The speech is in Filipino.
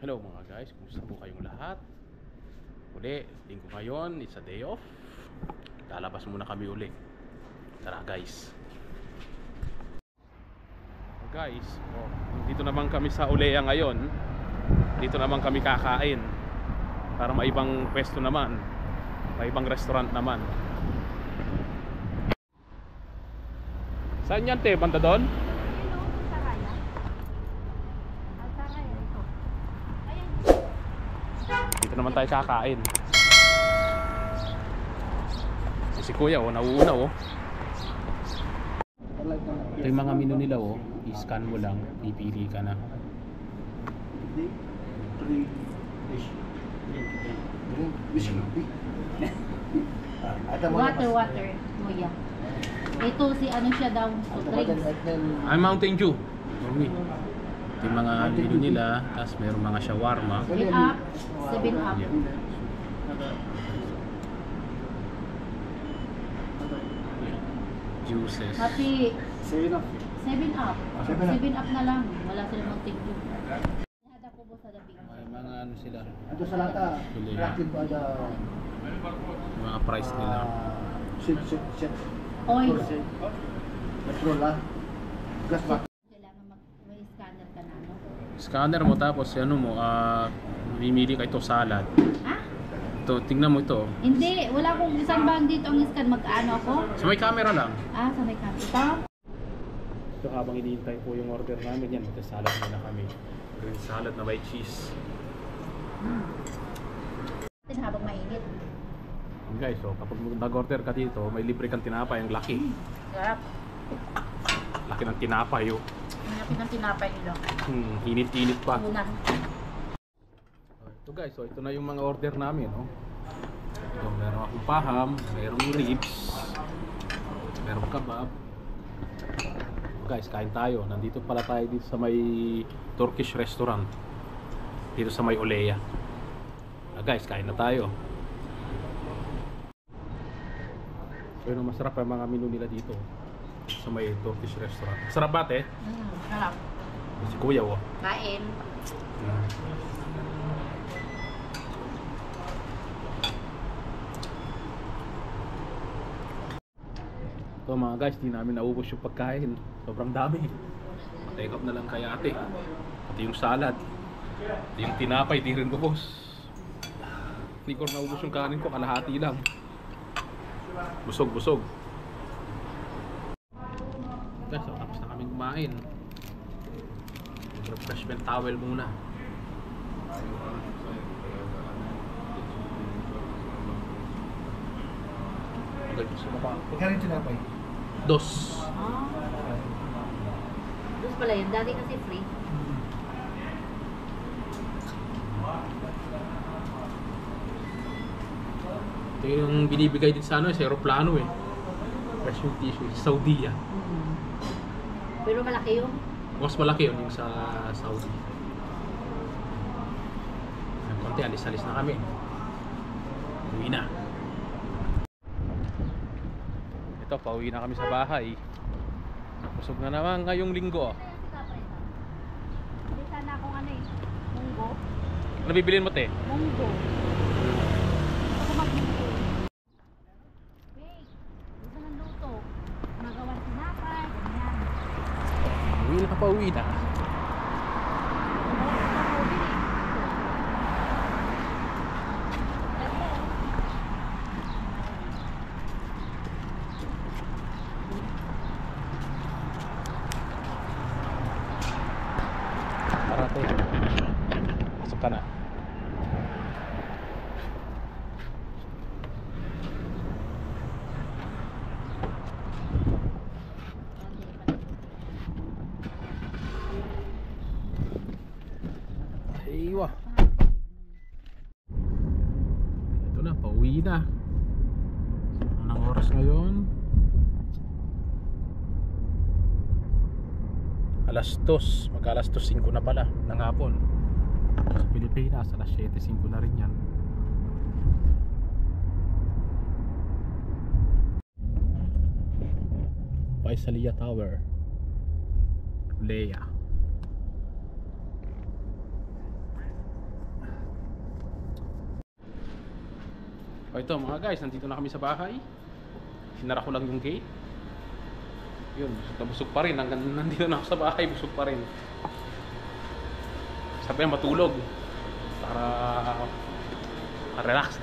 Hello mga guys, kumusta po kayong lahat? Uli, linggo ngayon, it's a day off. Lalabas muna kami uli. Tara guys. Guys, dito naman kami sa Ulea ngayon. Dito naman kami kakain. Para maibang pwesto naman, maibang restaurant naman. Saan yan te? Banda doon? Dito naman tayo kakain. Si kuya nauuna Ito yung mga menu nila i-scan mo lang, pipili ka na. Water, kuya. Ito si ano siya daw, drinks. Ay, Mountain Dew. Ito yung mga menu nila, tapos mayroong mga shawarma. 7 up. 7 up. Yeah. Juices. Happy 7 up. 7 up. 7 up na lang. Wala silang mag-take. Hada ko po sa labing. May mga ano sila. Ito sa lata. Rakin po ada Mga price nila. Shit. Oil. Petrol lah. Gas ba? Kailangan may scanner ka na, no? Scanner mo tapos ano mo, mamimili ka ito salad. Ha? Ito, tingnan mo ito. Hindi, wala akong isang bang dito ang scan. Mag-ano ako? So may camera lang. Sa may camera. Ito habang hinihintay po yung order namin, yan, ito salad muna kami. Green salad na may cheese. Habang mainit. Guys, so kapag nag-order ka dito, may libre kang tinapay, ang laki. Sarap. Laki ng tinapay Malaki ng tinapay nila. Init-init pa. Una. Ito guys, so ito na yung mga order namin, Ito, meron akong paham, merong ribs, merong kebab. Guys, kain tayo. Nandito pala tayo dito sa may Turkish restaurant. Dito sa may Ulea. Guys, kain na tayo. So yun, masarap ang mga menu nila dito sa may Turkish restaurant. Sarap ba, te? Sarap. Si kuya, Kain. Ito mga guys, di namin naubos yung pagkain. Sobrang dami. Take up na lang kay ate. Ito yung salad. Ito yung tinapay, di rin ubos. Hindi ko naubos yung kanin ko, kalahati lang. Busog. Guys, so tapos na kaming kumain. Refreshment towel muna. Ganito sa mukha. Ikaw rin tinapay. Dos. Tapos pala yun. Dati kasi free. Ito yung binibigay din sa sa aeroplano Fresh yung tissue, sa Saudi Pero malaki yung Mas malaki yung sa Saudi. Konti, alis-alis na kami. Uwi na. Ito, pauwi na kami sa bahay. Busog na naman ngayong linggo. Hindi sana akong munggo. Ano bibilin mo, te? Munggo. Ako mag-munggo. Wait. Gusto ng luto. Magawan tinapay. Ganyan. Pauwi na. Tara, te. Pasok ka na. Iwa. Ito na, pauwi na. Anong oras ngayon? Alas 2, mag-alas 2:05 na pala ng hapon. Sa Pilipinas, alas 7:05 na rin yan. Paisalia Tower, Ulea. O ito mga guys, nandito na kami sa bahay. Sinara ko lang yung gate. Yun, busog pa rin. Hanggang nandito na ako sa bahay, busog pa rin. Sabi matulog. Para relax.